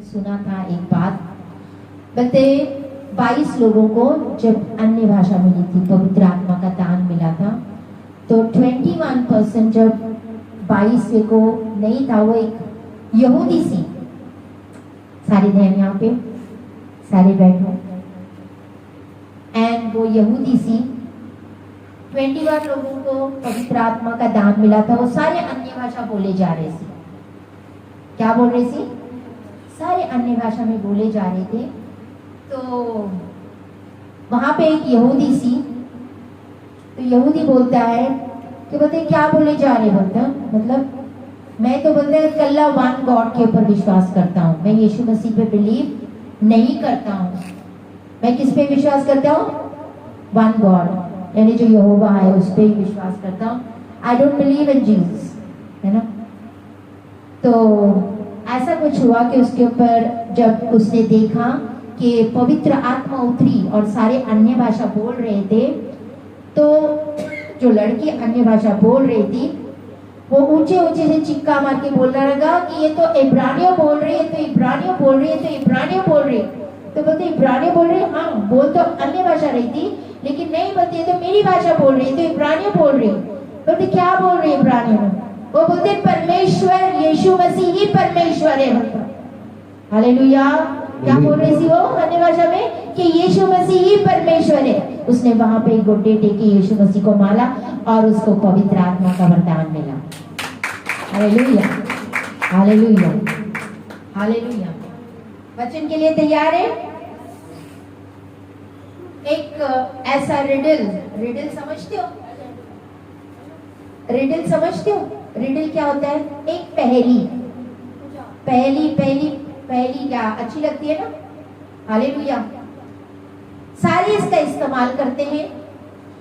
सुना था एक बात, बोलते 22 लोगों को जब अन्य भाषा मिली थी, पवित्र आत्मा का दान मिला था, तो 21% जब 22वें को नहीं था, वो एक यहूदी सी, सारे ध्यान यहाँ पे, सारे बैठो, एंड वो यहूदी सी 21 लोगों को पवित्र आत्मा का दान मिला था। वो सारे अन्य भाषा बोले जा रहे थे। क्या बोल रहे थे? सारे अन्य भाषा में बोले जा रहे थे। तो वहां पे एक यहूदी सी, तो यहूदी बोलता है कि बोलते क्या बोले जा रहे, बोलता मतलब मैं तो बोलते हैं कल्ला वन गॉड के ऊपर विश्वास करता हूँ, मैं यीशु मसीह पे बिलीव नहीं करता हूँ। मैं किस पे विश्वास करता हूँ? वन गॉड, यानी जो यहोवा है उस पे ही विश्वास करता हूँ। I don't believe in Jesus, है ना। तो ऐसा कुछ हुआ कि उसके ऊपर जब उसने देखा कि पवित्र आत्मा उतरी और सारे अन्य भाषा बोल रहे थे, तो जो लड़की अन्य भाषा बोल रही थी वो ऊंचे ऊंचे से चिक्का मार के बोलने लगा कि ये तो इब्रानियों बोल रही है, तो इब्रानियों बोल रही है, तो इब्रानियों बोल रही है। तो बोलते इब्रानियों बोल रही है, हाँ बोल तो अन्य भाषा रही थी, लेकिन नहीं बोलती तो मेरी भाषा बोल रही है, तो इब्रानियों बोल रही है। बोलते क्या बोल रही है इब्रानियों में? वो बोलते परमेश्वर यीशु मसीह ही परमेश्वर है। हालेलुया। क्या बोल रही थी वो अन्य भाषा में? कि यीशु मसीह ही परमेश्वर है। उसने वहां पे घुटने टेके यीशु मसीह को माला और उसको पवित्र आत्मा का वरदान मिला। Hallelujah, hallelujah, hallelujah. वचन के लिए तैयार है? एक ऐसा रिडल समझते हो? रिडल समझते हो? रिडल क्या होता है? एक पहेली क्या अच्छी लगती है ना? हालेलुया। सारे इसका इस्तेमाल करते हैं।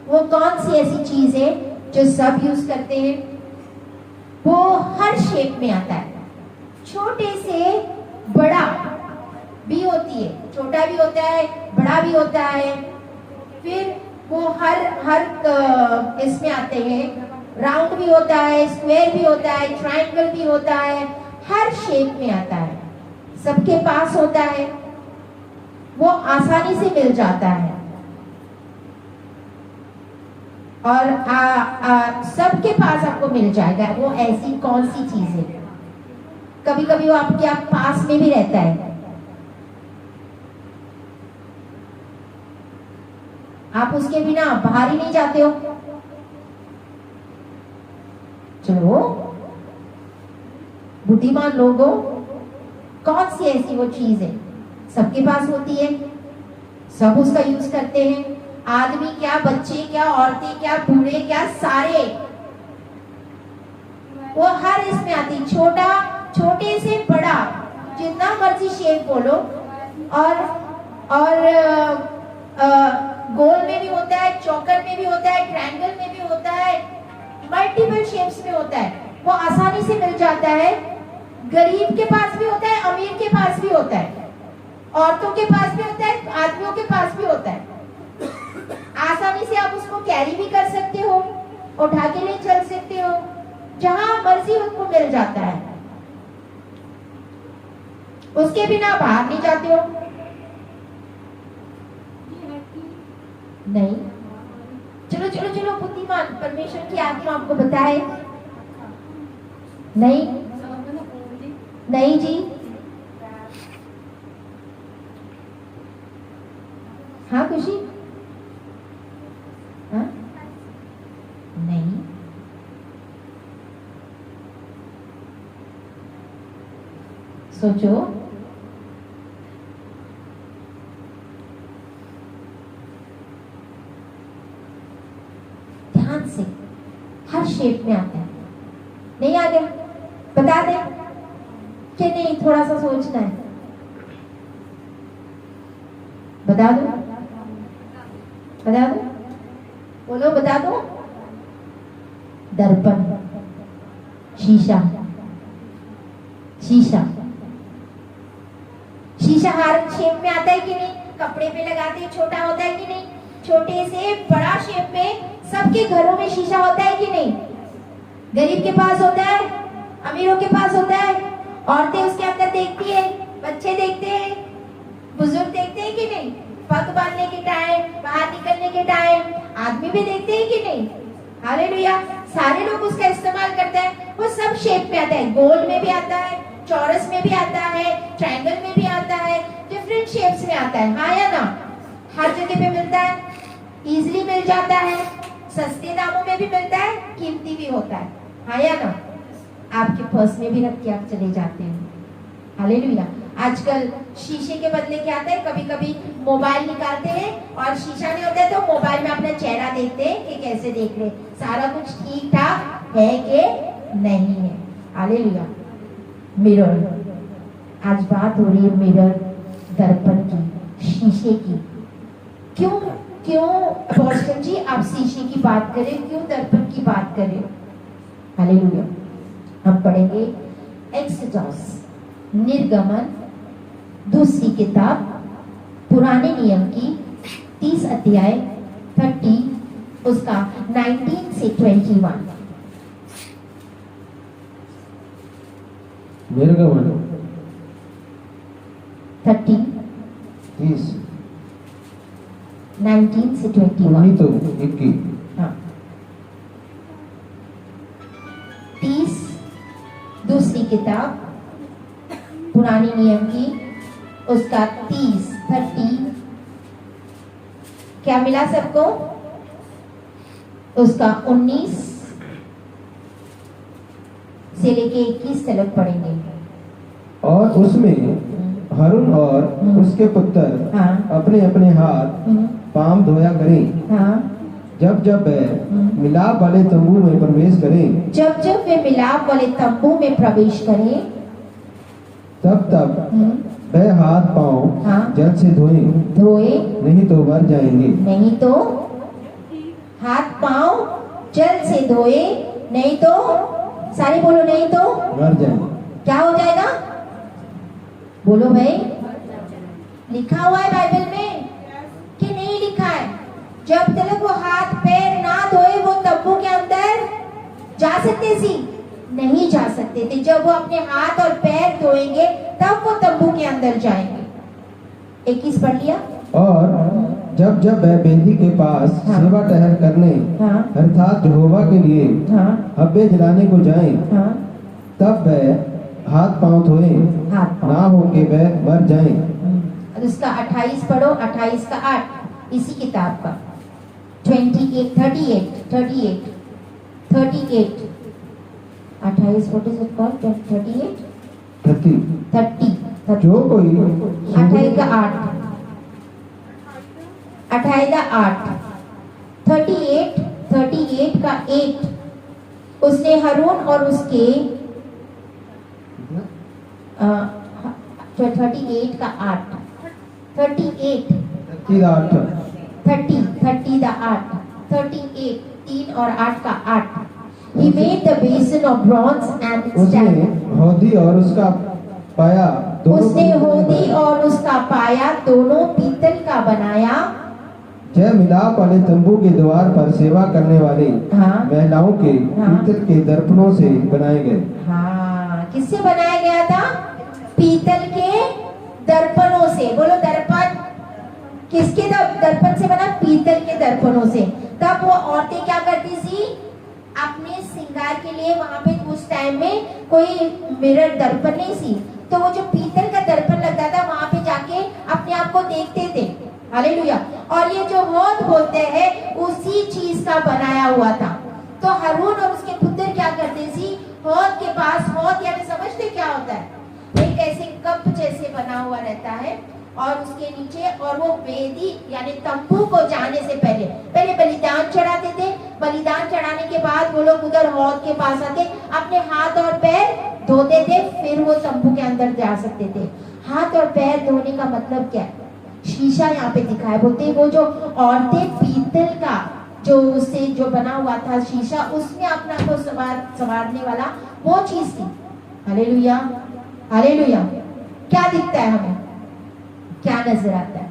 वो कौन सी ऐसी चीज है जो सब यूज करते हैं? वो हर शेप में आता है, छोटे से बड़ा भी होती है, छोटा भी होता है, बड़ा भी होता है। फिर वो हर इसमें आते हैं, राउंड भी होता है, स्क्वायर भी होता है, ट्रायंगल भी होता है, हर शेप में आता है, सबके पास होता है, वो आसानी से मिल जाता है और सबके पास आपको मिल जाएगा। वो ऐसी कौन सी चीज है? कभी कभी वो आपके पास में भी रहता है, आप उसके बिना बाहर ही नहीं जाते हो। चलो बुद्धिमान लोगों, कौन सी ऐसी वो चीज है सबके पास होती है, सब उसका यूज करते हैं, आदमी क्या, बच्चे क्या, औरतें क्या, बूढ़े क्या, सारे, वो हर इसमें आती, छोटे से बड़ा, जितना मर्जी शेप बोलो। और गोल में भी होता है, चौकर में भी होता है, ट्रायंगल में भी होता है, मल्टीपल शेप्स में होता है। वो आसानी से मिल जाता है, गरीब के पास भी होता है, अमीर के पास भी होता है, औरतों के पास भी होता है, आदमियों के पास भी होता है। आसानी से आप उसको कैरी भी कर सकते हो, उठा के ले चल सकते हो, जहां मर्जी उसको मिल जाता है, उसके बिना बाहर नहीं जाते हो। नहीं, चलो चलो चलो, बुद्धिमान परमेश्वर की आत्मा आपको बताए। नहीं नहीं जी, हाँ खुशी, हाँ नहीं, सोचो। ध्यान से, हर शेप में आता है। नहीं आ गया? बता दे कि नहीं, थोड़ा सा सोचना है। बता दो, बता दो, बोलो, बता दो। दर्पण, शीशा, शीशा, शीशा हर शेप में आता है कि नहीं? कपड़े पे लगाते हैं, छोटा होता है कि नहीं? छोटे से बड़ा शेप में सबके घरों में शीशा होता है कि नहीं? गरीब के पास होता है, अमीरों के पास होता है, औरतें उसके अंदर देखती है, बच्चे बुजुर्ग देखते हैं कि नहीं? पग बांधने के टाइम, बाहर निकलने के टाइम आदमी भी देखते हैं कि नहीं? हालेलुया। सारे लोग उसका इस्तेमाल करते हैं। वो सब शेप में आता है, गोल में भी आता है, चौरस में भी आता है, ट्रायंगल में भी आता है, डिफरेंट शेप्स में आता है। हाँ या ना? हर जगह पे मिलता है, इजीली मिल जाता है, सस्ते दामों में भी मिलता है, कीमती भी होता है। हाँ या ना? आपके पर्स में भी रख के आप चले जाते हैं। हालेलुया। आजकल शीशे के बदले क्या आता है, कभी कभी मोबाइल निकालते हैं और शीशा नहीं होता है तो मोबाइल में अपना चेहरा देखते हैं कि कैसे देख रहे, सारा कुछ ठीक ठाक है कि नहीं है। हालेलुया। मिरर, आज बात हो रही है मिरर, दर्पण की, शीशे की। क्यों क्यों अपोस्टल जी आप शीशे की बात करें, क्यों दर्पण की बात करें? हालेलुया। हम पढ़ेंगे एक्सोडस, निर्गमन, दूसरी किताब, पुराने नियम की 30 अध्याय 30 उसका 19 से 21। निर्गमन 30 30 19 से 21। 19 तो 21। हाँ, 30 दूसरी किताब पुरानी नियम की उसका 30 क्या मिला सबको? उसका 19 से लेके 21 तक पढ़ेंगे। और उसमें हारून और उसके पुत्र हाँ। अपने अपने हाथ पांव धोया करें। हाँ, जब जब वह मिलाप वाले तंबू में प्रवेश करें, जब जब वे मिलाप वाले तंबू में प्रवेश करें, तब तब वह हाथ पांव हाँ। जल से धोए, नहीं तो मर जाएंगे। नहीं तो हाथ पांव जल से धोए, नहीं तो सारे बोलो, नहीं तो मर जाएंगे। क्या हो जाएगा? बोलो भाई। लिखा हुआ है बाइबल में कि नहीं लिखा है? जब तक वो हाथ पैर ना धोए वो तंबू के अंदर जा सकते सी नहीं जा सकते थे। जब वो अपने हाथ और पैर धोएंगे तब वो तंबू के अंदर जाएंगे। 21 पढ़ लिया। और जब जब वह बेदी के पास हाँ। सेवा टहल करने हाँ। अर्थात यहोवा के लिए हाँ। हव्य जलाने को जाए, हाँ। तब वह हाथ पांव धोए, हाथ पांव। ना हो के वह मर जाए। और उसका 28 पढ़ो, 28 का 8 इसी किताब का 28 38 28 what is it called? 38 30 जो कोई 28 का 8 28 का 8 38 का 8 उसने हारून और उसके 38 का 8 38 30 the 8 38 3 और 8 का 8 He made the basin of bronze and its उसने stand. होदी और उसका पाया उसने होदी और उसका पाया दोनों पीतल का बनाया। जय मिलाप वाले तंबू के द्वार पर सेवा करने वाले हाँ। महिलाओं के हाँ। पीतल के दर्पणों से बनाए गए। हाँ, किससे बनाया गया था? पीतल के दर्पणों से। बोलो दर्पण। किसके दर्पण से बना? पीतल के दर्पणों से। तब वो औरतें क्या करती थी? अपने श्रृंगार के लिए वहां पे उस टाइम में कोई मिरर दर्पण नहीं थी, तो वो जो पीतल का दर्पण लगता था वहां पे जाके अपने आप को देखते थे। हालेलुया। और ये जो हौद बोलते हैं उसी चीज का बनाया हुआ था। तो हारून और उसके पुत्र क्या करते थे? हौद के पास, हौद यानी समझते क्या होता है? एक ऐसे कप जैसे बना हुआ रहता है और उसके नीचे, और वो वेदी यानी तंबू को जाने से पहले बलिदान चढ़ाते थे। बलिदान चढ़ाने के बाद वो लोग उधर हौद के पास आते, अपने हाथ और पैर धोते थे, फिर वो तंबू के अंदर जा सकते थे। हाथ और पैर धोने का मतलब क्या है? शीशा यहाँ पे दिखाया, बोलते वो जो औरतें पीतल का जो उससे जो बना हुआ था शीशा, उसमें अपना को संवारने वाला वो चीज थी। Hallelujah, hallelujah. क्या दिखता है हमें? क्या नजर आता है?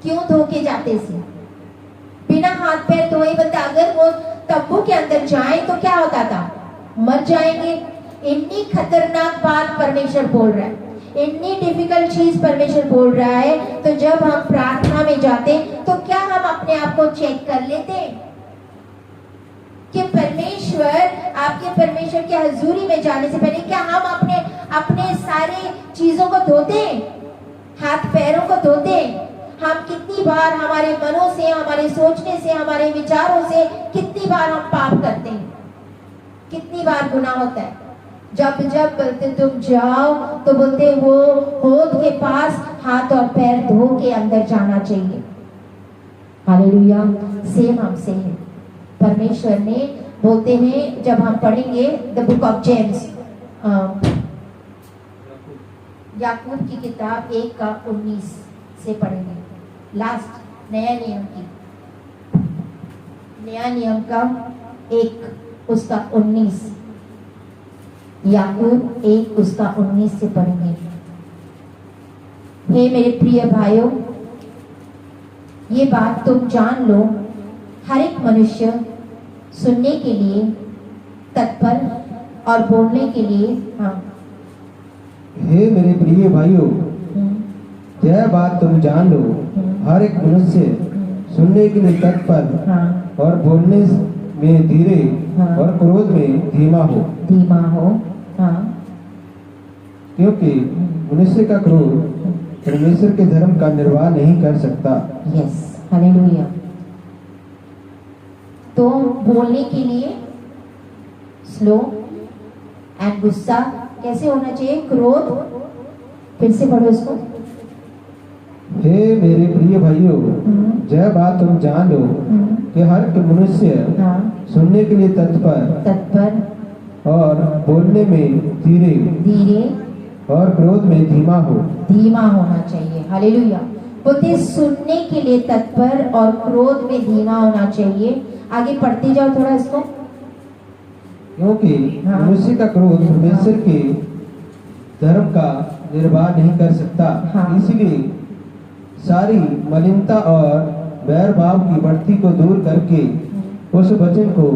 क्यों धोके जाते थे? बिना हाथ पैर धोए बंदा अगर वो तंबू के अंदर जाए तो क्या होता था? मर जाएंगे। इतनी खतरनाक बात परमेश्वर बोल रहा है। इतनी डिफिकल्ट चीज परमेश्वर बोल रहा है, तो जब हम प्रार्थना में जाते तो क्या हम अपने आप को चेक कर लेते कि परमेश्वर, आपके परमेश्वर की हजूरी में जाने से पहले क्या हम अपने अपने सारे चीजों को धोते, हाथ पैरों को धोते? हम कितनी बार हमारे मनों से, हमारे सोचने से, हमारे विचारों से कितनी बार हम पाप करते हैं, कितनी बार गुनाह होता है। जब जब बोलते तुम जाओ तो बोलते वो होद के पास हाथ और पैर धो के अंदर जाना चाहिए। हालेलुया। सेम हमसे है। परमेश्वर ने बोलते हैं, जब हम पढ़ेंगे द बुक ऑफ जेम्स, याकूब की किताब 1:19 से पढ़ेंगे, लास्ट नया नियम की, नया नियम का 1:19, याकूब 1:19 से पढ़ेंगे। हे मेरे प्रिय भाइयों, ये बात तुम जान लो, हर एक मनुष्य सुनने के लिए तत्पर और बोलने के लिए, हाँ, हे मेरे प्रिय भाइयों, यह बात तुम जान लो, हर एक मनुष्य सुनने के लिए तत्पर हाँ, और बोलने में धीरे हाँ, और क्रोध में धीमा हो, हाँ, क्योंकि मनुष्य का क्रोध परमेश्वर के धर्म का निर्वाह नहीं कर सकता। Yes, hallelujah. तो बोलने के लिए स्लो एंड गुस्सा कैसे होना चाहिए? क्रोध, फिर से पढ़ो इसको। हे मेरे प्रिय भाइयों, यह बात तुम जान लो कि हर एक मनुष्य हाँ, सुनने के लिए तत्पर और बोलने में धीरे और क्रोध में धीमा होना चाहिए। हालेलुया। बोलते सुनने के लिए तत्पर और क्रोध में धीमा होना चाहिए। आगे पढ़ते जाओ थोड़ा इसको। क्योंकि हाँ, मनुष्य का क्रोध परमेश्वर के धर्म का निर्वाह नहीं कर सकता। हाँ, इसलिए सारी मलिनता और वैर भाव की बढ़ती को दूर करके उस वचन को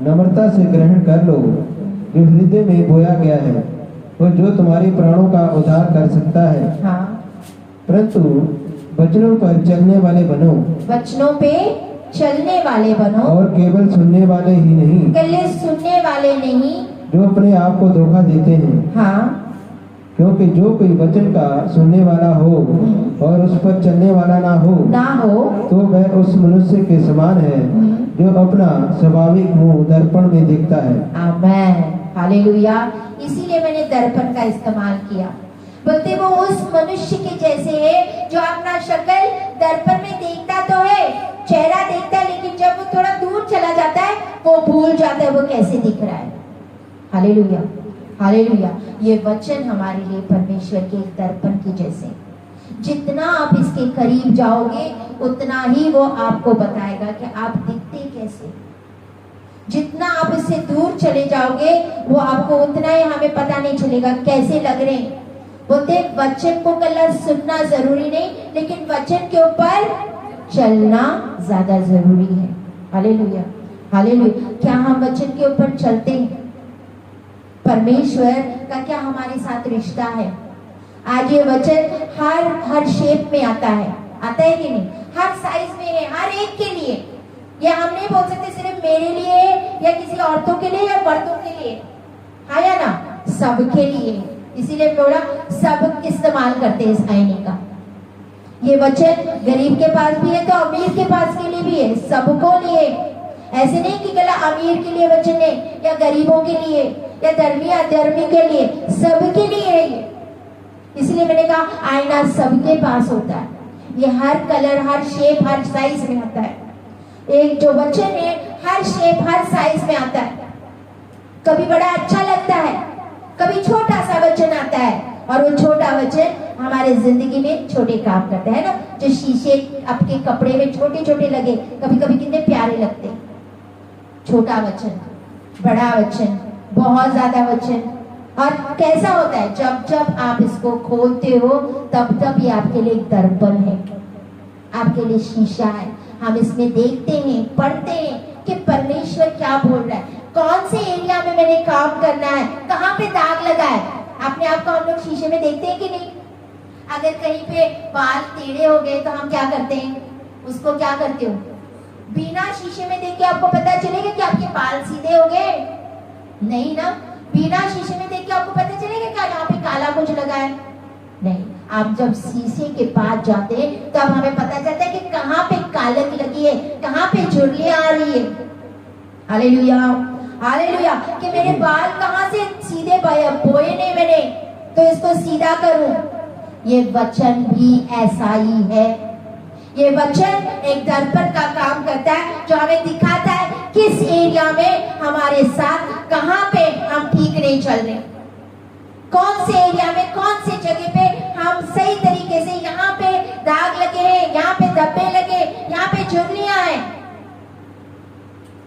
नम्रता से ग्रहण कर लो जो हृदय में बोया गया है और जो तुम्हारे प्राणों का उद्धार कर सकता है। हाँ, परंतु वचनों पर चलने वाले बनो, वचनों पे चलने वाले बनो, और केवल सुनने वाले ही नहीं, केवल सुनने वाले नहीं, जो अपने आप को धोखा देते हैं। हाँ, क्योंकि जो कोई वचन का सुनने वाला हो और उस पर चलने वाला ना हो तो वह उस मनुष्य के समान है जो अपना स्वाभाविक मुंह दर्पण में देखता है। आमेन, हालेलुया। इसीलिए मैंने दर्पण का इस्तेमाल किया। बोलते वो उस मनुष्य के जैसे है जो अपना शक्ल दर्पण में देखता तो है, चेहरा देखता है, लेकिन जब वो थोड़ा दूर चला जाता है वो भूल जाता है वो कैसे दिख रहा है। Hallelujah, hallelujah. ये वचन हमारे लिए परमेश्वर के एक दर्पण के जैसे, जितना आप इसके करीब जाओगे उतना ही वो आपको बताएगा कि आप दिखते कैसे। जितना आप इससे दूर चले जाओगे वो आपको उतना ही, हमें पता नहीं चलेगा कैसे लग रहे हैं। बोलते वचन को कल सुनना जरूरी नहीं, लेकिन वचन के ऊपर चलना ज्यादा जरूरी है। Hallelujah, hallelujah. क्या हम वचन के ऊपर चलते हैं? परमेश्वर का क्या हमारे साथ रिश्ता है? आज ये वचन हर शेप में आता है कि नहीं? हर साइज में है, हर एक के लिए। ये हम नहीं बोल सकते सिर्फ मेरे लिए या किसी औरतों के लिए या मर्दों के लिए, हाँ या ना, सबके लिए। इसीलिए बोला सब इस्तेमाल करते हैं इस आईने का। ये वचन गरीब के पास भी है तो अमीर के पास के लिए भी है, सबको लिए। ऐसे नहीं कि केवल अमीर के लिए वचन है या गरीबों के लिए या धर्मी अधर्मी के लिए, सबके लिए है ये। इसलिए मैंने कहा आईना सबके पास होता है। ये हर कलर, हर शेप, हर साइज में आता है। एक जो वचन है हर शेप, हर साइज में आता है। कभी बड़ा अच्छा लगता है, कभी छोटा सा वचन आता है, और वो छोटा वचन हमारे जिंदगी में छोटे काम करता है ना। जो शीशे आपके कपड़े में छोटे छोटे लगे, कभी कभी कितने प्यारे लगते हैं। छोटा वचन, बड़ा वचन, बहुत ज्यादा वचन। और कैसा होता है जब जब आप इसको खोलते हो तब तब ये आपके लिए एक दर्पण है, आपके लिए शीशा है। हम इसमें देखते हैं, पढ़ते हैं कि परमेश्वर क्या बोल रहा है, कौन से एरिया में मैंने काम करना है, कहाँ पे दाग लगा है। अपने आप को हम लोग शीशे में देखते हैं कि नहीं? अगर कहीं पे बाल टेढ़े हो गए तो हम क्या करते हैं? उसको क्या करते हो? बिना शीशे में देख के आपको पता चलेगा कि आपके बाल सीधे हो गए? नहीं ना। बिना शीशे में देख के आपको पता चलेगा क्या यहाँ पे काला कुछ लगा है? नहीं। आप जब शीशे के पास जाते हैं तब हमें पता चलता है कि कहाँ पे कालक लगी है, कहाँ पे झुर्रियां आ रही है। Hallelujah, hallelujah. कि मेरे बाल कहाँ से सीधे बोए नहीं मैंने, तो इसको सीधा करूं। ये वचन भी ऐसा ही है। ये वचन एक दर्पण का काम करता है जो हमें दिखाता है किस एरिया में हमारे साथ कहाँ पे हम ठीक नहीं चल रहे, कौन से एरिया में कौन से जगह पे हम सही तरीके से, यहाँ पे दाग लगे हैं, यहाँ पे धब्बे लगे, यहाँ पे झुर्रियां हैं।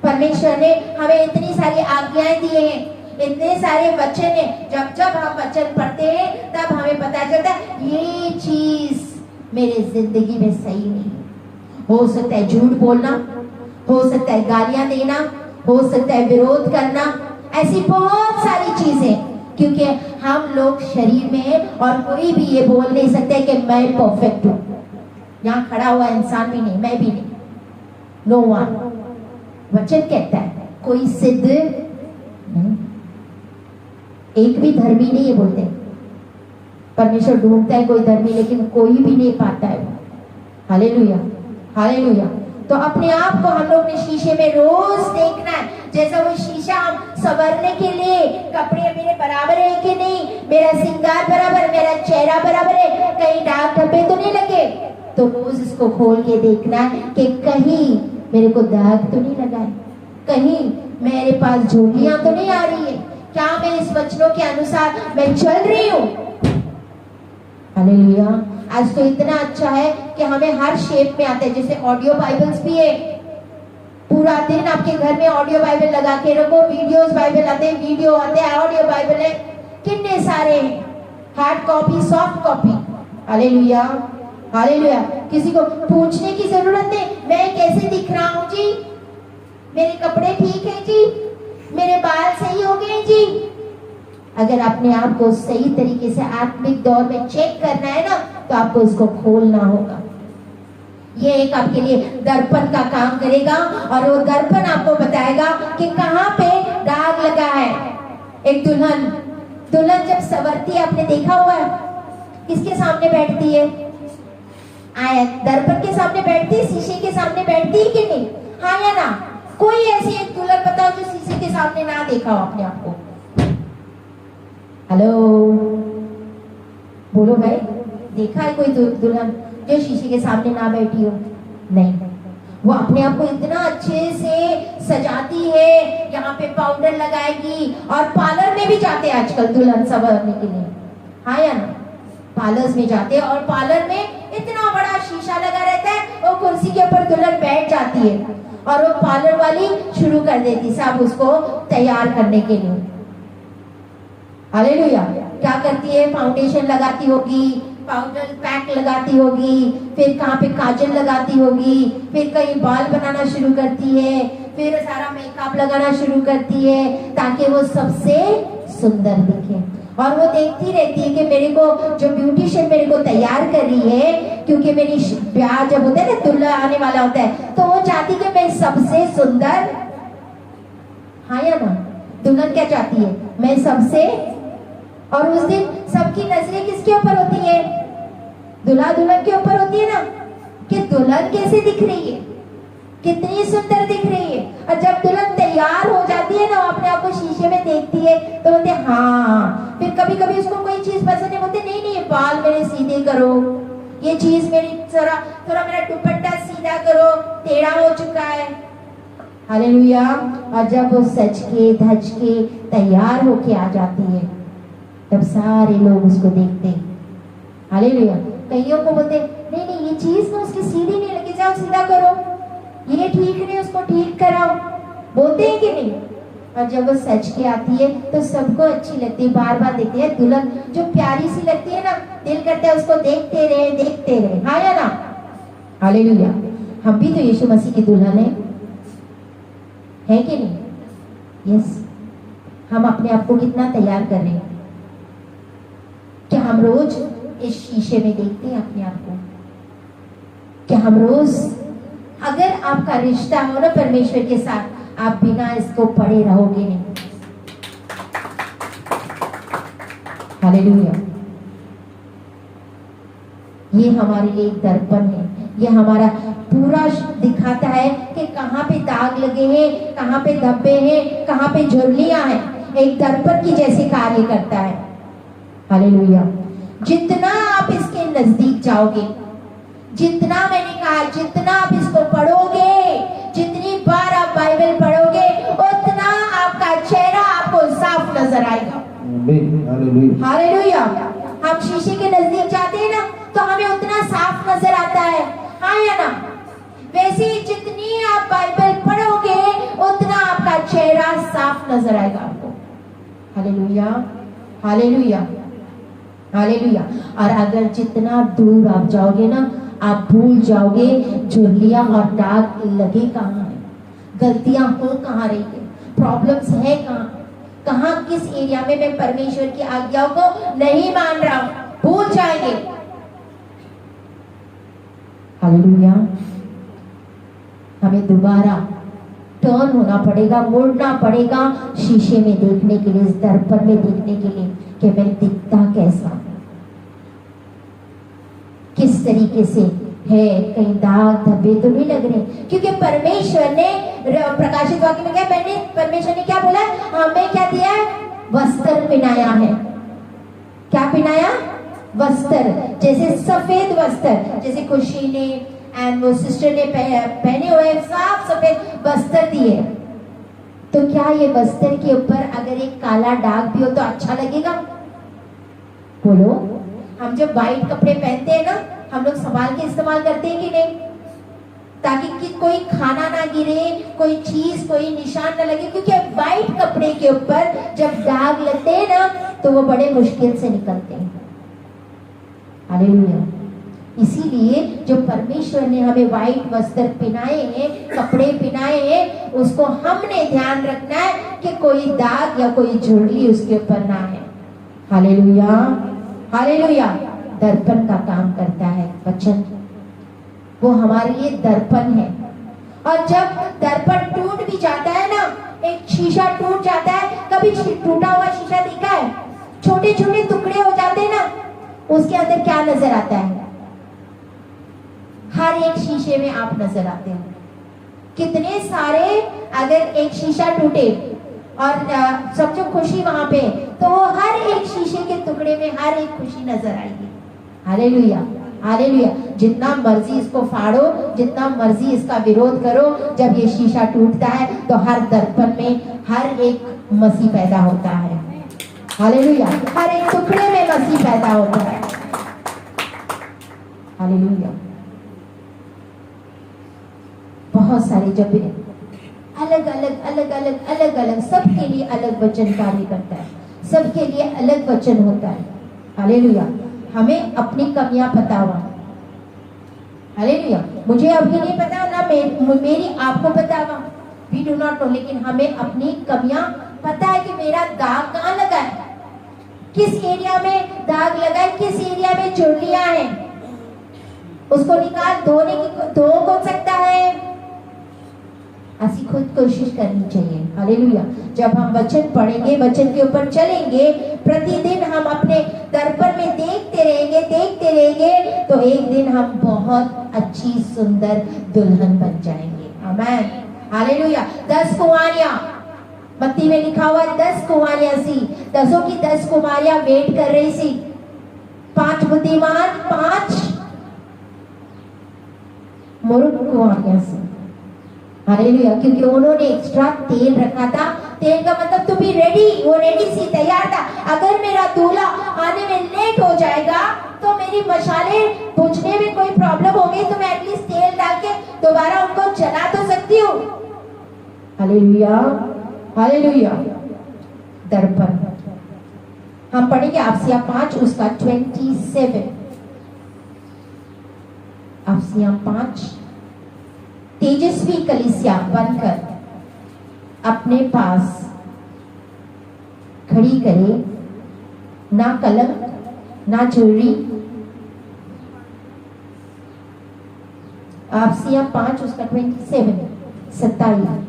परमेश्वर ने हमें इतनी सारी आज्ञाएं दी हैं, इतने सारे वचन है। जब जब हम वचन पढ़ते हैं तब हमें पता चलता है ये चीज मेरे जिंदगी में सही नहीं। हो सकता है झूठ बोलना, हो सकता है गालियां देना, हो सकता है विरोध करना, ऐसी बहुत सारी चीजें। क्योंकि हम लोग शरीर में हैं और कोई भी ये बोल नहीं सकते कि मैं परफेक्ट हूं। यहाँ खड़ा हुआ इंसान भी नहीं, मैं भी नहीं, नो वन। वचन कहता है कोई सिद्ध नहीं, एक भी धर्मी नहीं है। बोलते परमेश्वर ढूंढता है कोई धर्मी, लेकिन कोई भी नहीं पाता है। Hallelujah, hallelujah. तो अपने आप को हम लोग ने शीशे में रोज देखना है। जैसा वो शीशा हम संवरने के लिए, कपड़े मेरे बराबर है कि नहीं, मेरा श्रृंगार बराबर, मेरा चेहरा बराबर है, कहीं दाग धब्बे तो नहीं लगे, तो रोज इसको खोल के देखना है कि कहीं मेरे को दाग तो नहीं लगा है, कहीं मेरे पास झुर्रियां तो नहीं आ रही है, क्या मैं इस वचनों के अनुसार मैं चल रही हूँ। हालेलुया। आज तो इतना अच्छा है कि हमें हर शेप में आते हैं। जैसे ऑडियो बाइबल्स भी है, पूरा दिन आपके घर में ऑडियो बाइबल लगा के रखो, वीडियोस बाइबल आते हैं, वीडियो आते हैं, ऑडियो बाइबल है, कितने सारे हैं, hard copy, soft copy. Hallelujah, hallelujah. किसी को पूछने की जरूरत नहीं, मैं कैसे दिख रहा हूँ जी, मेरे कपड़े ठीक है जी, मेरे बाल सही हो गए जी। अगर अपने आप को सही तरीके से आत्मिक दौर में चेक करना है ना, तो आपको इसको खोलना होगा। ये एक आपके लिए दर्पण का काम करेगा और वो दर्पण आपको बताएगा कि कहाँ पे दाग लगा है। एक दुल्हन जब संवरती है, आपने देखा हुआ है, किसके सामने बैठती है? आया दर्पण के सामने बैठती है, शीशे के सामने बैठती है कि नहीं? हाँ या ना? कोई ऐसी एक दुल्हन बताओ जो शीशे के सामने ना देखा हो अपने आप को। हेलो, बोलो भाई, देखा है कोई दुल्हन जो शीशे के सामने ना बैठी हो? नहीं। वो अपने आप को इतना अच्छे से सजाती है, यहाँ पे पाउडर लगाएगी, और पार्लर में भी जाते हैं आजकल दुल्हन संवरने के लिए। हाँ या ना? पार्लर्स में जाते हैं और पार्लर में इतना बड़ा शीशा लगा रहता है, वो कुर्सी के ऊपर दुल्हन बैठ जाती है और वो पार्लर वाली शुरू कर देती सब उसको तैयार करने के लिए। हालेलुया। क्या करती है? फाउंडेशन लगाती होगी, पाउडर पैक लगाती होगी, फिर कहाँ पे काजल लगाती होगी, फिर कहीं बाल बनाना शुरू करती है, फिर सारा मेकअप लगाना शुरू करती है ताकि वो सबसे सुंदर दिखे। और वो देखती रहती है कि मेरे को जो ब्यूटिशियन मेरे को तैयार कर रही है, क्योंकि मेरी ब्याह जब होता है ना, दूल्हा आने वाला होता है, तो वो चाहती कि मैं सबसे सुंदर। हाँ या ना? दुल्हन क्या चाहती है? मैं सबसे। और उस दिन सबकी नजरें किसके ऊपर होती है? दूल्हा दुल्हन के ऊपर होती है ना, कि दुल्हन कैसे दिख रही है, कितनी सुंदर दिख रही है। और जब दुल्हन तैयार हो जाती है ना, अपने आप को शीशे में देखती है तो बोलते हाँ। फिर कभी कभी उसको कोई चीज पसंद है, बोलते नहीं नहीं, बाल मेरे सीधे करो, ये चीज मेरी थोड़ा मेरा दुपट्टा सीधा करो, टेढ़ा हो चुका है। हालेलुया। और जब वो सज के धज के तैयार होके आ जाती है, तब सारे लोग उसको देखते। हालेलुया। कईयों को बोलते नहीं नहीं, ये चीज ना उसकी सीधी नहीं लगी, जाओ सीधा करो, ये ठीक नहीं, उसको ठीक कराओ, बोलते हैं कि नहीं? और जब वो सच के आती है तो सबको अच्छी लगती है, बार बार देखते हैं। दुल्हन जो प्यारी सी लगती है ना, दिल करता है उसको देखते रहे, देखते रहे। हाँ या ना? हालेलुया। हम भी तो यीशु मसीह की दुल्हन है कि नहीं? यस। हम अपने आप को कितना तैयार कर रहे हैं? क्या हम रोज इस शीशे में देखते हैं अपने आप को? क्या हम रोज, अगर आपका रिश्ता हो ना परमेश्वर के साथ, आप बिना इसको पढ़े रहोगे नहीं। हालेलुया। ये हमारे लिए एक दर्पण है, ये हमारा पूरा दिखाता है कि कहाँ पे दाग लगे हैं, कहाँ पे धब्बे हैं, कहाँ पे झुर्रियां हैं। एक दर्पण की जैसे कार्य करता है। हालेलुया। जितना आप इसके नजदीक जाओगे, जितना मैंने कहा, जितना आप इसको पढ़ोगे, जितनी बार आप बाइबल पढ़ोगे, उतना आपका चेहरा आपको साफ नजर आएगा। हालेलुया। हम शीशे के नजदीक जाते हैं ना, तो हमें उतना साफ नजर आता है, हाँ या ना? वैसे ही जितनी आप बाइबल पढ़ोगे, उतना आपका चेहरा साफ नजर आएगा आपको। Hallelujah, hallelujah, hallelujah. और अगर जितना दूर आप जाओगे ना, आप भूल जाओगे झुर्रियां और दाग लगे कहाँ है, गलतियां हो कहाँ रही है, प्रॉब्लम्स है कहाँ, कहाँ किस एरिया में मैं परमेश्वर की आज्ञाओं को नहीं मान रहा हूं, भूल जाएंगे। हालेलुया। हमें दोबारा टर्न होना पड़ेगा, मुड़ना पड़ेगा शीशे में देखने के लिए, इस दर्पण में देखने के लिए कि मैं दिखता कैसा, किस तरीके से है, कहीं दाग धब्बे तो नहीं लग रहे। क्योंकि परमेश्वर ने प्रकाशित वाक्य में क्या, मैंने परमेश्वर ने क्या बोला, हमें क्या दिया है? वस्त्र पहनाया है। क्या पहनाया? वस्त्र। जैसे सफेद वस्त्र, जैसे खुशी ने एंड वो सिस्टर ने पहने हुए साफ सफेद वस्त्र दिए। तो क्या ये वस्त्र के ऊपर अगर एक काला दाग भी हो तो अच्छा लगेगा? बोलो। हम जब व्हाइट कपड़े पहनते हैं ना, हम लोग संभाल के इस्तेमाल करते हैं कि नहीं, ताकि कि कोई खाना ना गिरे, कोई चीज, कोई निशान ना लगे। क्योंकि व्हाइट कपड़े के ऊपर जब दाग लगते हैं ना, तो वो बड़े मुश्किल से निकलते हैं। हालेलुया। इसीलिए जो परमेश्वर ने हमें व्हाइट वस्त्र पहनाए हैं, कपड़े पहनाए हैं, उसको हमने ध्यान रखना है कि कोई दाग या कोई झुर्री उसके ऊपर ना है। Hallelujah, hallelujah. दर्पण का काम करता है वचन, वो हमारे लिए दर्पण है। और जब दर्पण टूट भी जाता है ना, एक शीशा टूट जाता है, कभी टूटा हुआ शीशा देखा है? छोटे छोटे टुकड़े हो जाते हैं ना, उसके अंदर क्या नजर आता है? हर एक शीशे में आप नजर आते हो। कितने सारे, अगर एक शीशा टूटे और सबको खुशी वहां पे, तो वो हर एक शीशे के टुकड़े में हर एक खुशी नजर आएगी। Hallelujah, hallelujah. जितना मर्जी इसको फाड़ो, जितना मर्जी इसका विरोध करो, जब ये शीशा टूटता है तो हर दर्पण में हर एक मसीह पैदा होता है। हालेलुया। हर एक टुकड़े में मसीह पैदा होता है। हालेलुया। बहुत सारे जब अलग अलग अलग अलग अलग अलग सबके लिए अलग वचन कार्य करता है, सबके लिए अलग वचन होता है। हालेलुया। हमें अपनी कमियां पता हुआ। हालेलुया। मुझे अभी नहीं पता ना, मेरी आपको पता हुआ, वी डू नॉट नो, लेकिन हमें अपनी कमियां पता है कि मेरा दाग कहाँ लगा है, किस एरिया में दाग लगा है, किस एरिया में झुर्रियां हैं, उसको निकाल धोने की धो कौन सकता है? ऐसी खुद कोशिश करनी चाहिए। हालेलुया। जब हम वचन पढ़ेंगे, वचन के ऊपर चलेंगे, प्रतिदिन हम अपने दर्पण में देखते रहेंगे, देखते रहेंगे, तो एक दिन हम बहुत अच्छी सुंदर दुल्हन बन जाएंगे। आमीन। हालेलुया। 10 कुंवारियां, मत्ती में लिखा हुआ 10 कुंवारियां सी, 10 की 10 कुंवारियां वेट कर रही सी, 5 बुद्धिमान, 5 मूर्ख कुंवारियां सी। हालेलुया। क्योंकि उन्होंने एक्स्ट्रा तेल रखा था। तेल का मतलब तो भी रेडी, वो रेडी सी, तैयार था। अगर मेरा दूल्हा आने में लेट हो जाएगा तो मेरी मशाले बुझने में कोई प्रॉब्लम हो गई तो मैं एटलीस्ट तेल डाल के दोबारा उनको जला तो सकती हूँ। Hallelujah, hallelujah. दर्पण हम पढ़ेंगे आपसिया 5 उसका 27। आपसिया 5। तेजस्वी कलीसिया बनकर अपने पास खड़ी करे, ना कलंक ना चोरी। आपसिया 5 उसका 27।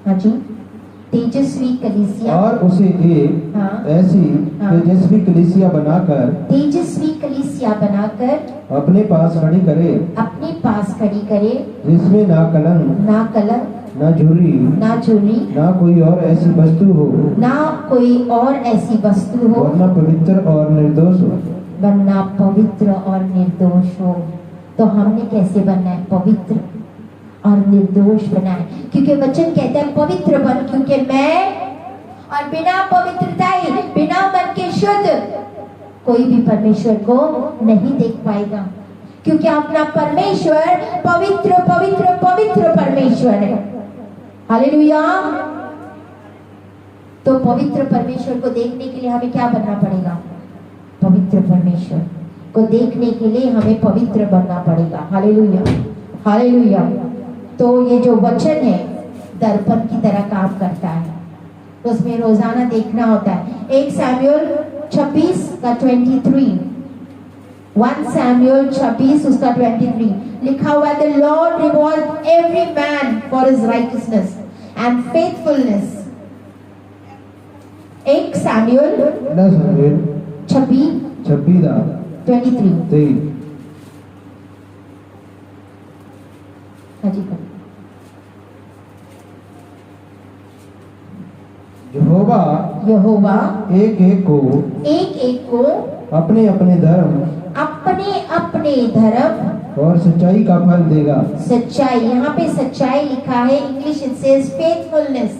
हाँ जी। तेजस्वी कलीसिया, और उसे एक हाँ। ऐसी हाँ। तेजस्वी कलीसिया बनाकर तेजस्वी कलीसिया बनाकर अपने पास खड़ी करे, अपने पास खड़ी करे, जिसमें ना कलंक, ना कलंक, ना झुर्री, ना चोरी, ना कोई और ऐसी वस्तु हो, ना कोई और ऐसी वस्तु हो, वरना पवित्र और निर्दोष हो। बनना पवित्र और निर्दोष हो। तो हमने कैसे बनना है? पवित्र और निर्दोष बना है, क्योंकि वचन कहता है पवित्र बन, क्योंकि मैं और बिना पवित्रता ही, बिना मन के शुद्ध कोई भी परमेश्वर को नहीं देख पाएगा, क्योंकि अपना परमेश्वर पवित्र पवित्र पवित्र परमेश्वर है। हालेलुया। तो पवित्र परमेश्वर को देखने के लिए हमें क्या बनना पड़ेगा? पवित्र परमेश्वर को देखने के लिए हमें पवित्र बनना पड़ेगा। Hallelujah, hallelujah. तो ये जो वचन है दर्पण की तरह काम करता है, उसमें रोजाना देखना होता है। 1 सैमुएल 26 का 23, 1 सैमुएल 26 उसका 23 लिखा हुआ है, the Lord reward every man for his righteousness and faithfulness. 1 Samuel 26 23। हाँ जी। यहोवा एक एक को अपने अपने धर्म और सच्चाई का फल देगा। सच्चाई, यहाँ पे सच्चाई लिखा है, इंग्लिश इट सेज फेथफुलनेस।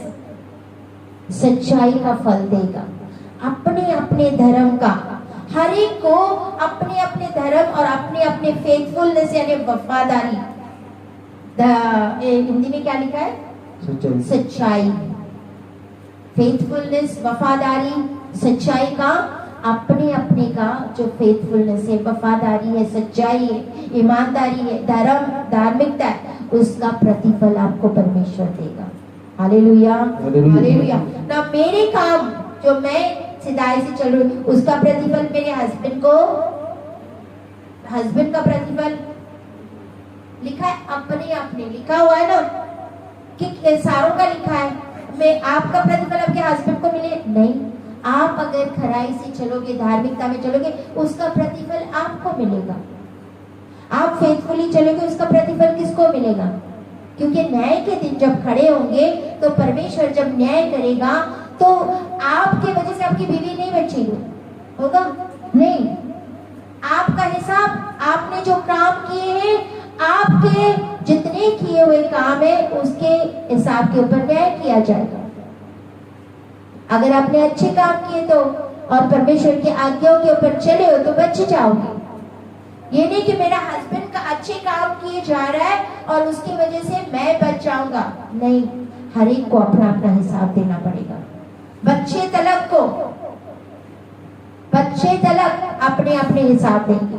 सच्चाई का फल देगा, अपने अपने धर्म का। हर एक को अपने अपने धर्म और अपने अपने फेथफुलनेस यानी वफादारी, हिंदी में क्या लिखा है? सच्चाई। फेथफुलनेस, वफादारी, सच्चाई का, अपने अपने का जो फेथफुलनेस है, वफादारी है, सच्चाई है, ईमानदारी है, धर्म, धार्मिकता है, उसका प्रतिफल आपको परमेश्वर देगा। Hallelujah, hallelujah. ना मेरे काम जो मैं सिधाई से चल रही हूँ उसका प्रतिफल मेरे हस्बैंड का प्रतिफल लिखा है, अपने अपने लिखा हुआ है ना कि सारों का लिखा है। मैं आपका प्रतिफल आपके हस्बैंड को मिले नहीं, आप अगर खराई से चलोगे, धार्मिकता में चलोगे, उसका प्रतिफल आपको मिलेगा। आप फेथफुली चलोगे, उसका प्रतिफल किसको मिलेगा? क्योंकि न्याय के दिन जब खड़े होंगे तो परमेश्वर जब न्याय करेगा तो आपके वजह से आपकी बीवी नहीं बचेगी, होगा नहीं। आपका हिसाब, आपने जो काम किए हैं, आपके जितने किए हुए काम है उसके हिसाब के ऊपर न्याय किया जाएगा। अगर आपने अच्छे काम किए तो और परमेश्वर की आज्ञाओं के ऊपर चले हो तो बच जाओगे। ये नहीं कि मेरा हस्बैंड का अच्छे काम किए जा रहा है और उसकी वजह से मैं बच जाऊंगा, नहीं। हर एक को अपना अपना हिसाब देना पड़ेगा। बच्चे तलक अपने अपने हिसाब देंगे।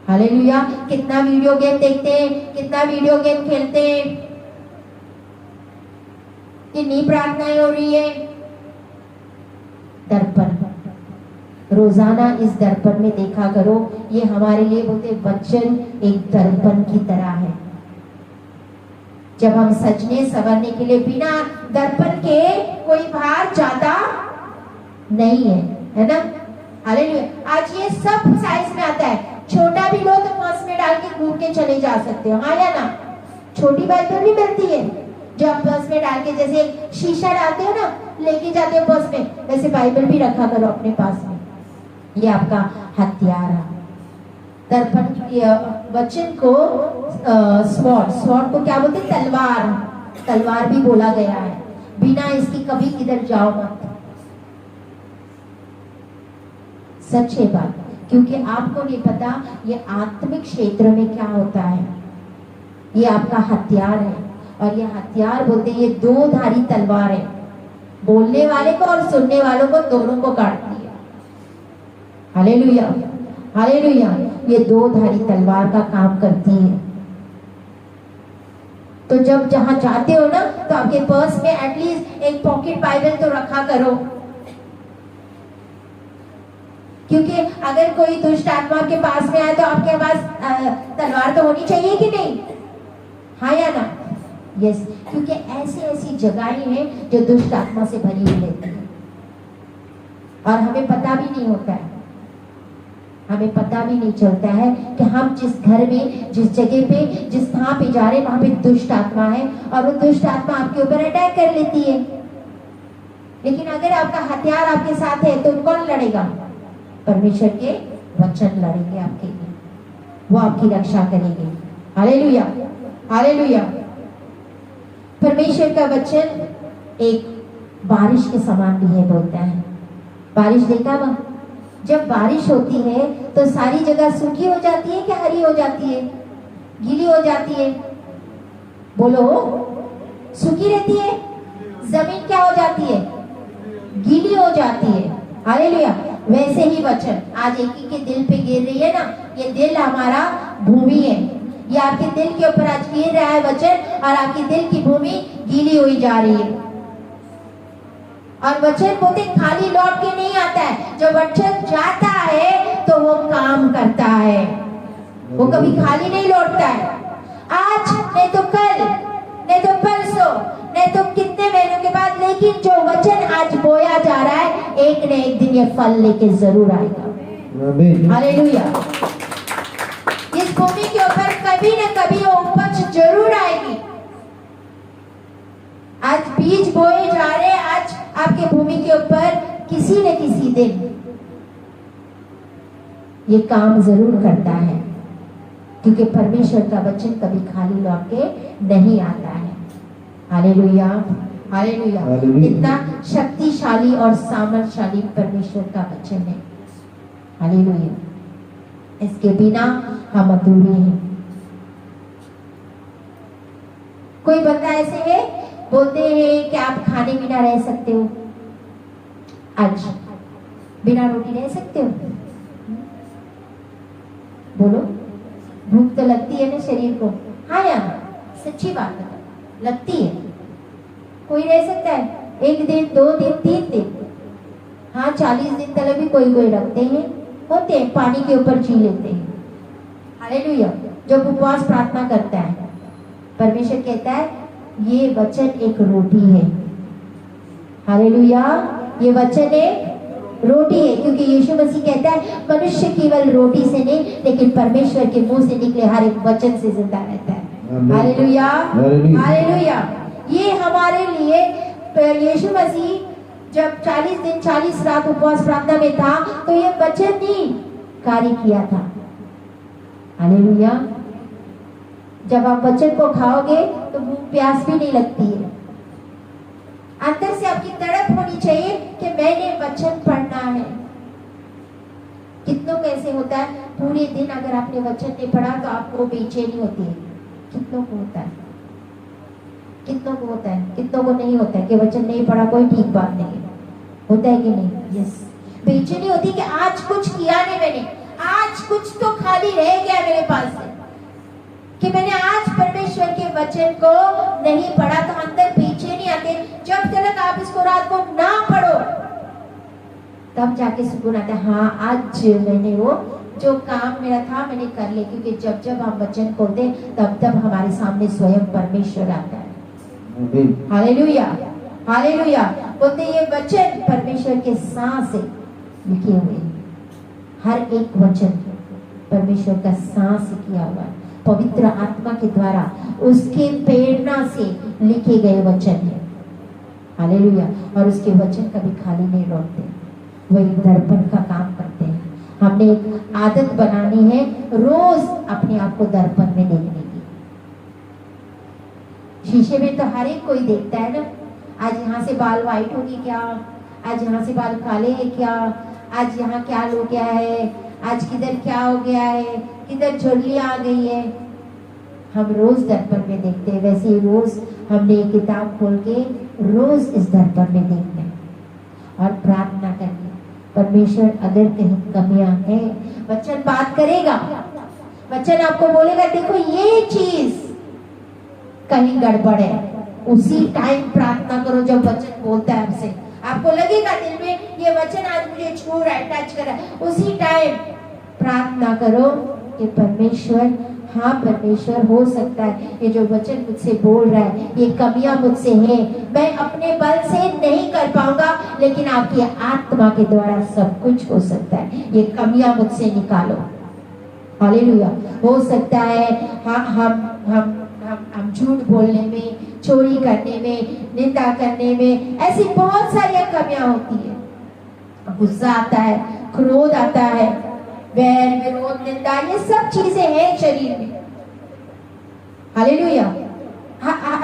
हालेलुया। कितना वीडियो गेम देखते हैं, कितना वीडियो गेम खेलते हैं, कितनी प्रार्थनाएं हो रही है। दर्पण, रोजाना इस दर्पण में देखा करो। ये हमारे लिए बोलते वचन एक दर्पण की तरह है। जब हम सजने संवरने के लिए बिना दर्पण के कोई बाहर जाता नहीं है ना। हालेलुया। आज ये सब साइज में आता है, छोटा भी लो तो पर्स में डाल के घूम के चले जा सकते हो, हाँ या ना। छोटी बाइबल भी मिलती है जो आप पर्स में डाल के, जैसे शीशा डालते हो ना, लेके जाते हो पर्स में, वैसे बाइबल भी रखा करो अपने पास में। ये आपका हथियार है। दर्पण वचन को स्वॉर्ड को क्या बोलते? तलवार भी बोला गया है। बिना इसकी कभी किधर जाओ मत। सच है बात, क्योंकि आपको नहीं पता ये आत्मिक क्षेत्र में क्या होता है। ये आपका हथियार है, और ये हथियार बोलते हैं ये दो धारी तलवार है, बोलने वाले को और सुनने वालों को दोनों को काटती है। Hallelujah, hallelujah. ये दो धारी तलवार का काम करती है। तो जब जहां जाते हो ना, तो आपके पर्स में एटलीस्ट एक पॉकेट बाइबल तो रखा करो, क्योंकि अगर कोई दुष्ट आत्मा के पास में आए तो आपके पास तलवार तो होनी चाहिए कि नहीं, हाँ या ना? यस, क्योंकि ऐसी ऐसी जगहें हैं जो दुष्ट आत्मा से भरी हुई रहती है और हमें पता भी नहीं होता है, हमें पता भी नहीं चलता है कि हम जिस घर में, जिस जगह पे, जिस स्थान पे जा रहे हैं वहां पे दुष्ट आत्मा है और वो दुष्ट आत्मा आपके ऊपर अटैक कर लेती है। लेकिन अगर आपका हथियार आपके साथ है तो कौन लड़ेगा? परमेश्वर के वचन लड़ेंगे आपके लिए, वो आपकी रक्षा करेंगे। Hallelujah, hallelujah. परमेश्वर का वचन एक बारिश के समान भी है, बोलता है। बारिश देखा वह, जब बारिश होती है तो सारी जगह सूखी हो जाती है कि हरी हो जाती है, गीली हो जाती है? बोलो, सूखी रहती है, जमीन क्या हो जाती है? गीली हो जाती है। हालेलुया। वैसे ही वचन आज एक ही के दिल पे गिर रही है ना, ये दिल हमारा भूमि है, ये आपके दिल के ऊपर आज गिर रहा है वचन और आपकी दिल की भूमि गीली हुई जा रही है। और वचन बोलते खाली लौट के नहीं आता है, जो वचन जाता है तो वो काम करता है, वो कभी खाली नहीं लौटता है। आज नहीं तो कल, नहीं तो परसों, नहीं तो कितने महीनों के बाद, लेकिन जो वचन आज बोया जा रहा है एक न एक दिन ये फल लेके जरूर आएगा। हालेलुया। इस भूमि के ऊपर कभी न कभी वो उपज जरूर आएगी। आज बीज बोए जा रहे हैं, आज आपके भूमि के ऊपर किसी न किसी दिन ये काम जरूर करता है, क्योंकि परमेश्वर का वचन कभी खाली लौट के नहीं आता है। Hallelujah, hallelujah. इतना शक्तिशाली और सामर्थशाली परमेश्वर का वचन है। हालेलुया। इसके बिना हम अधूरे हैं। कोई बंदा ऐसे है, बोलते हैं कि आप खाने बिना रह सकते हो, आज बिना रोटी रह सकते हो? बोलो, भूख तो लगती है ना शरीर को, हाँ या सच्ची बात है, लगती है। कोई रह सकता है 1 दिन, 2 दिन, 3 दिन, हाँ 40 दिन तक भी कोई कोई रखते हैं, होते हैं, पानी के ऊपर जी लेते हैं। हालेलुया। जो उपवास प्रार्थना करता है, परमेश्वर कहता है ये वचन एक रोटी है। हालेलुया। ये वचन एक रोटी है, क्योंकि यीशु मसीह कहता है मनुष्य केवल रोटी से नहीं लेकिन परमेश्वर के मुंह से निकले हर एक वचन से जिंदा रहता है। Hallelujah, hallelujah. ये हमारे लिए यीशु मसीह जब 40 दिन 40 रात उपवास प्रार्थना में था तो ये वचन ही कार्य किया था। हालेलुया। जब आप वचन को खाओगे तो भूख प्यास भी नहीं लगती है, अंदर से आपकी तड़प होनी चाहिए कि मैंने वचन पढ़ना है। कितनों को ऐसे होता है पूरे दिन अगर आपने वचन नहीं पढ़ा तो आपको बेचैनी होती है? कितनों को होता है? कितनों को होता है? कितनों को नहीं होता है कि वचन नहीं पढ़ा कोई ठीक बात नहीं है? होता है कि नहीं? यस। बेचैनी होती है कि आज कुछ किया नहीं मैंने, आज कुछ तो खाली रह गया मेरे पास से, कि मैंने आज परमेश्वर के वचन को नहीं पढ़ा, तो अंदर बेचैनी आती है। जब तक आप इसको रात को ना पढ़ो तब जाके सुकून आता है, हाँ आज मैंने वो जो काम मेरा था मैंने कर लिया। क्योंकि जब जब हम वचन खोलते तब तब हमारे सामने स्वयं परमेश्वर आता है। Hallelujah, hallelujah. बोलते ये वचन परमेश्वर के सांस से लिखे हुए, हर एक वचन परमेश्वर का सांस से किया हुआ है, पवित्र आत्मा के द्वारा उसके प्रेरणा से लिखे गए वचन है। हालेलुया। और उसके वचन कभी खाली नहीं लौटते, वही दर्पण का काम करते हैं। हमने एक आदत बनानी है रोज अपने आप को दर्पण में देखने की। शीशे में तो हर एक कोई देखता है ना, आज यहाँ से बाल वाइट होगी क्या, आज यहाँ से बाल काले हैं क्या, आज यहाँ क्या हो गया है, आज किधर क्या हो गया है, किधर झुर्रियाँ आ गई है। हम रोज दर्पण में देखते हैं, वैसे ही रोज हमने एक किताब खोल के रोज इस दर्पण में देखना है और प्रार्थना करनी। परमेश्वर अगर कहीं कमियां है, वचन बात करेगा, वचन आपको बोलेगा देखो ये चीज कहीं गड़बड़ है, उसी टाइम प्रार्थना करो जब वचन बोलता है आपसे। आपको लगेगा दिल में ये वचन आज मुझे छू रहा है, टच कर रहा है, उसी टाइम प्रार्थना करो कि परमेश्वर, हाँ परमेश्वर, हो सकता है ये जो वचन मुझसे बोल रहा है, ये कमियां मुझसे हैं, मैं अपने बल से नहीं कर पाऊंगा, लेकिन आपकी आत्मा के द्वारा सब कुछ हो सकता है, ये कमियां मुझसे निकालो। हालेलुया। हो सकता है हम झूठ बोलने में, चोरी करने में, निंदा करने में, ऐसी बहुत सारी कमियां होती है। गुस्सा आता है, क्रोध आता है, वैर विरोध निंदा, ये सब चीजें हैं शरीर में। हालेलुया।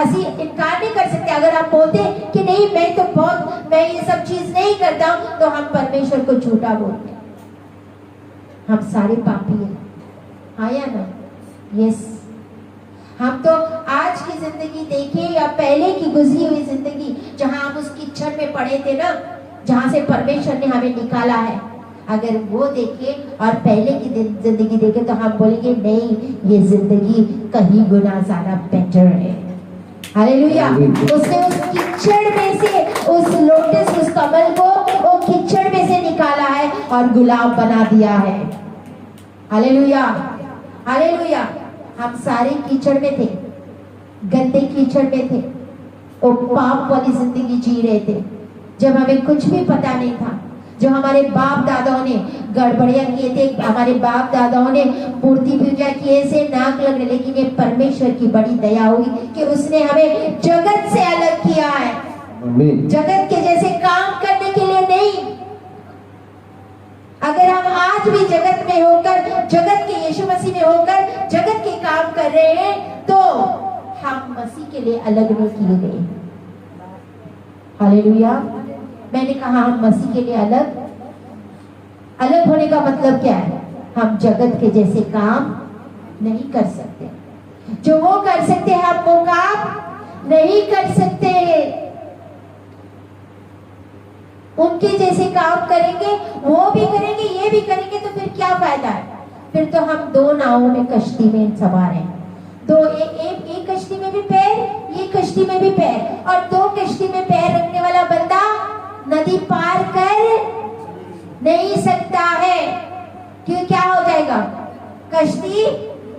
ਅਸੀਂ इनकार नहीं कर सकते। अगर आप बोलते कि नहीं मैं ये सब चीज नहीं करता हूं, तो हम परमेश्वर को झूठा बोलते हैं। हम सारे पापी हैं, हाँ या ना? यस। हम तो आज की जिंदगी देखें या पहले की गुजरी हुई जिंदगी, जहां हम उस कीचड़ में पड़े थे ना, जहां से परमेश्वर ने हमें निकाला है, अगर वो देखे और पहले की जिंदगी देखे तो हम बोलेंगे नहीं, ये जिंदगी कहीं गुना ज्यादा बेटर है। हालेलुया। उसने उस कीचड़ में से, उस लोटस, उस कमल को वो कीचड़ में से निकाला है और गुलाब बना दिया है। Hallelujah, hallelujah. हम सारे कीचड़ में थे, गंदे कीचड़ में थे, वो पाप वाली जिंदगी जी रहे थे, जब हमें कुछ भी पता नहीं था, जो हमारे बाप दादाओं ने गड़बड़ियां किए थे, हमारे बाप दादाओं ने मूर्ति पूजा किए से नाक लगने, लेकिन ये परमेश्वर की बड़ी दया हुई कि उसने हमें जगत से अलग किया है। जगत के जैसे काम करने के लिए नहीं। अगर हम आज भी जगत में होकर, जगत के यीशु मसीह में होकर जगत के काम कर रहे हैं, तो हम मसीह के लिए अलग नहीं किए गए। हालेलुया। मैंने कहा हम मसीह के लिए अलग। अलग होने का मतलब क्या है? हम जगत के जैसे काम नहीं कर सकते। जो वो कर सकते हैं, हम वो काम नहीं कर सकते। उनके जैसे काम करेंगे, वो भी करेंगे, ये भी करेंगे, तो फिर क्या फायदा है? फिर तो हम दो नावों में, कश्ती में सवार हैं। एक कश्ती में भी पैर, ये कश्ती में भी पैर, और दो कश्ती में पैर रखने वाला बंदा नदी पार कर नहीं सकता है। क्यों? क्या हो जाएगा? कश्ती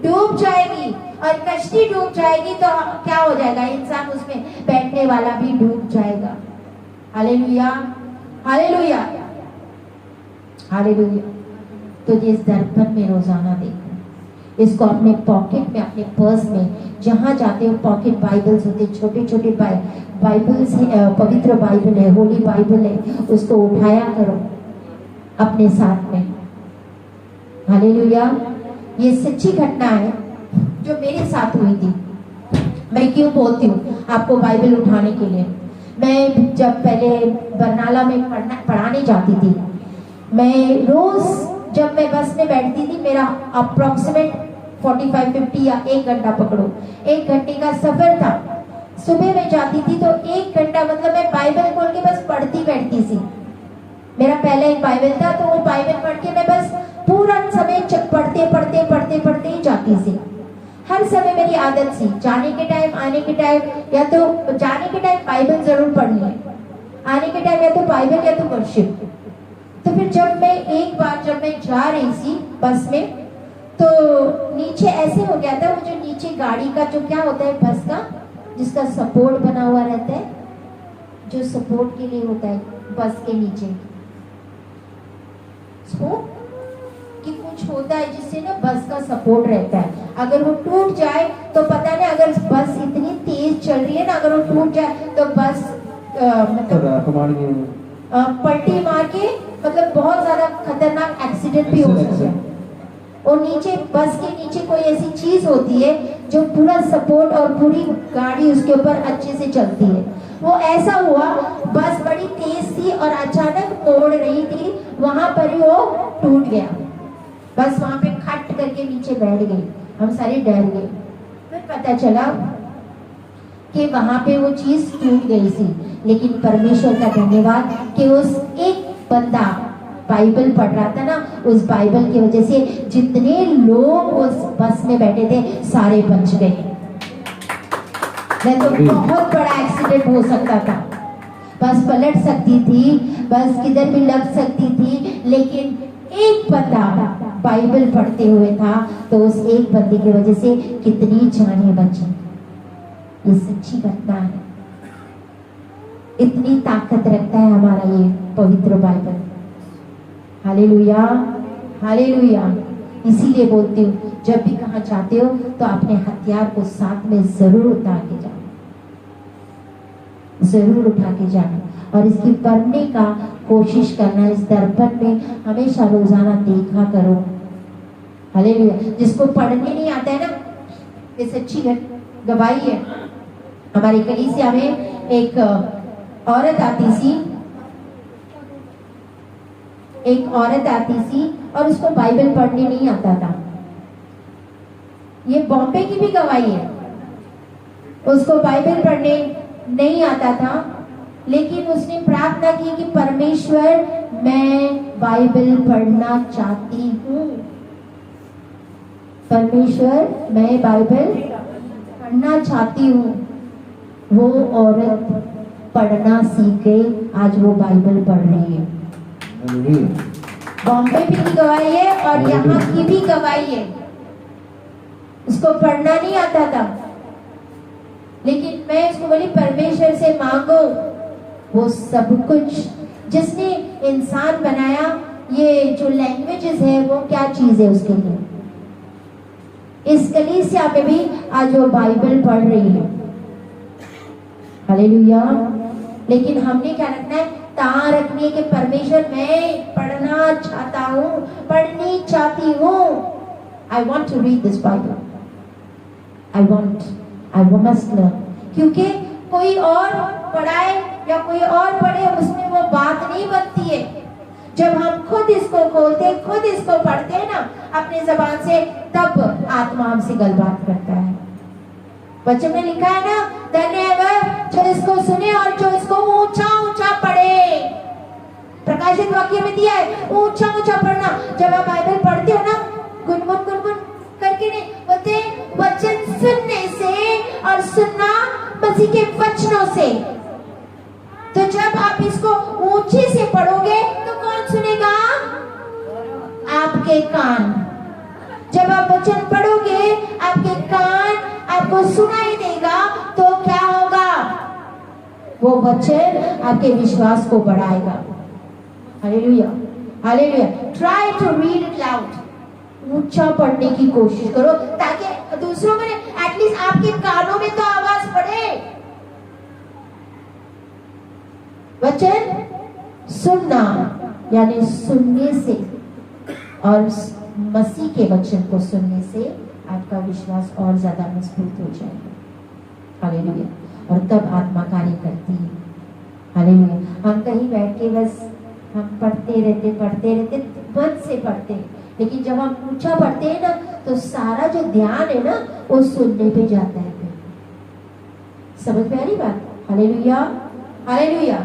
डूब जाएगी, और कश्ती डूब जाएगी तो क्या हो जाएगा? इंसान उसमें बैठने वाला भी डूब जाएगा। Hallelujah, hallelujah, hallelujah. तो इस दर्पण में रोजाना देखो, इसको अपने पॉकेट में, अपने पर्स में, जहां जाते हो पॉकेट बाइबल्स होते, छोटे छोटे बाइबल्स, पवित्र बाइबल है, होली बाइबल है, उसको उठाया करो अपने साथ में। हालेलुया। ये सच्ची घटना है जो मेरे साथ हुई थी। मैं क्यों बोलती हूँ आपको बाइबल उठाने के लिए? मैं जब पहले बरनाला में पढ़ाने जाती थी, मैं रोज जब मैं बस में बैठती थी, मेरा अप्रोक्सीमेट 45-50 या 1 घंटा पकड़ो, 1 घंटे का सफर था। सुबह में जाती थी तो 1 घंटा, मतलब मैं बाइबल खोल के बस पढ़ती बैठती थी। मेरा पहला एक बाइबल था, तो वो बाइबल पढ़ के मैं बस पूरा समय पढ़ते ही जाती थी। हर समय मेरी आदत थी, जाने के टाइम, आने के टाइम, या तो जाने के टाइम बाइबल जरूर पढ़नी है, आने के टाइम या तो बाइबल या तो वर्शिप। तो फिर एक बार जब मैं जा रही थी बस में, तो नीचे ऐसे हो गया था, वो जो नीचे गाड़ी का जो क्या होता है, बस का जिसका सपोर्ट बना हुआ रहता है, जो सपोर्ट के लिए होता है बस के नीचे, कि कुछ होता है जिससे ना बस का सपोर्ट रहता है। अगर वो टूट जाए तो पता नहीं, अगर बस इतनी तेज चल रही है ना, अगर वो टूट जाए तो बस मतलब पलटी मार के, मतलब बहुत ज्यादा खतरनाक एक्सीडेंट भी हो सकता है। और नीचे, बस के नीचे कोई ऐसी चीज होती है जो पूरा सपोर्ट, और पूरी गाड़ी उसके ऊपर अच्छे से चलती है। वो ऐसा हुआ, बस बड़ी तेज थी और अचानक मोड़ रही थी, वहां पर ही वो टूट गया। बस वहां पे खट करके नीचे बैठ गई, हम सारे डर गए। फिर पता चला कि वहां पे वो चीज टूट गई थी, लेकिन परमेश्वर का धन्यवाद कि उस एक बंदा बाइबल पढ़ रहा था ना, उस बाइबल की वजह से जितने लोग उस बस में बैठे थे सारे बच गए। नहीं तो बहुत बड़ा एक्सीडेंट हो सकता था। बस पलट सकती थी, बस किधर भी लग सकती थी, लेकिन एक बंदा बाइबल पढ़ते हुए था, तो उस एक बंदे की वजह से कितनी जानें बची। ये सच्ची घटना है। इतनी ताकत रखता है हमारा ये पवित्र बाइबल। Hallelujah, hallelujah. इसीलिए बोलती हूँ, जब भी कहाँ जाते हो तो अपने हथियार को साथ में जरूर उठा के जाना, जरूर उठा के जाना, और इसकी पढ़ने का कोशिश करना। इस दर्पण में हमेशा रोजाना देखा करो। हालेलुया। जिसको पढ़ने नहीं आता है ना, ये सच्ची गवाही है। हमारी कलीसिया में एक औरत आती सी, और उसको बाइबल पढ़ने नहीं आता था। ये बॉम्बे की भी गवाही है। उसको बाइबल पढ़ने नहीं आता था, लेकिन उसने प्रार्थना की कि परमेश्वर, मैं बाइबल पढ़ना चाहती हूँ। परमेश्वर, मैं बाइबल पढ़ना चाहती हूँ। वो औरत पढ़ना सीख गई, आज वो बाइबल पढ़ रही है। बॉम्बे भी की गवाही है और यहाँ की भी गवाही है। उसको पढ़ना नहीं आता था, लेकिन मैं उसको बोली परमेश्वर से मांगो वो सब कुछ जिसने इंसान बनाया, ये जो लैंग्वेजेस है वो क्या चीज है उसके लिए। इस कलीसिया में भी आज वो बाइबल पढ़ रही है। हालेलुया। लेकिन हमने क्या रखना है, तां रखनी है कि परमेश्वर, मैं पढ़ना चाहता हूँ, पढ़नी चाहती हूँ। I want to read this Bible, I must learn. क्योंकि कोई और पढ़ाए या कोई और पढ़े, उसमें वो बात नहीं बनती है। जब हम खुद इसको खोलते, खुद इसको पढ़ते हैं ना अपने जबान से, तब आत्मा हमसे गलबात करता है। वचन में लिखा है ना, धन्य है वह जो इसको सुने और जो इसको ऊंचा ऊंचा पढ़े। प्रकाशित वाक्य में दिया है ऊंचा ऊंचा पढ़ना। जब आप बाइबल पढ़ते हो ना, गुनगुन करके नहीं बोलते, वचन सुनने से, और सुनना मसीह के वचनों से। तो जब आप इसको ऊंचे से पढ़ोगे तो कौन सुनेगा? आपके कान। जब आप वचन पढ़ोगे, आपके कान आपको सुनाई देगा, तो क्या होगा? वो वचन आपके विश्वास को बढ़ाएगा। Hallelujah, hallelujah. Try to read it loud. ऊंचा पढ़ने की कोशिश करो, ताकि दूसरों में एटलीस्ट आपके कानों में तो आवाज पड़े। वचन सुनना यानी सुनने से, और मसीह के वचन को सुनने से आपका विश्वास और ज्यादा मजबूत हो जाएगा। हालेलुया। और तब आत्मा कार्य करती है। हालेलुया। हम कहीं बैठ के बस हम पढ़ते रहते मन से पढ़ते, लेकिन जब हम ऊंचा पढ़ते हैं ना, तो सारा जो ध्यान है ना वो सुनने पे जाता है। समझ में आ रही बात? Hallelujah, hallelujah.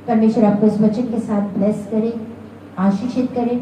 परमेश्वर आपको इस वचन के साथ ब्लेस करे, आशीषित करे।